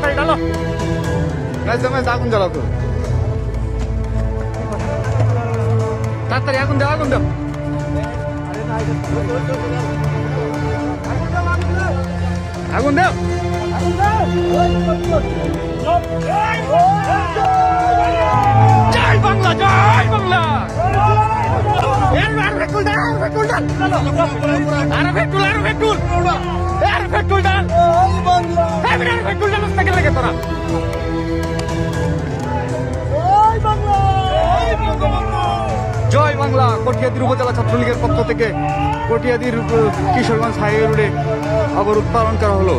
তাড়াতাড়ি ডালো। আগুন জ্বালাও তো, তাড়াতাড়ি আগুন দাও, আগুন দাও। আগুন দাও। জয় বাংলা, জয় বাংলা। আর পেট্রোল ডাল, পেট্রোল ডাল, আর পেট্রোল, আর পেট্রোল, আর পেট্রোল ডাল, পেট্রোল ডাল থেকে লাগে তোরা। জয় বাংলা। কটিয়াদীর উপজেলা ছাত্রলীগের পক্ষ থেকে কটিয়াদীর কিশোরগঞ্জ হাইওয়ে রোডে অবরোধ পালন করা হলো।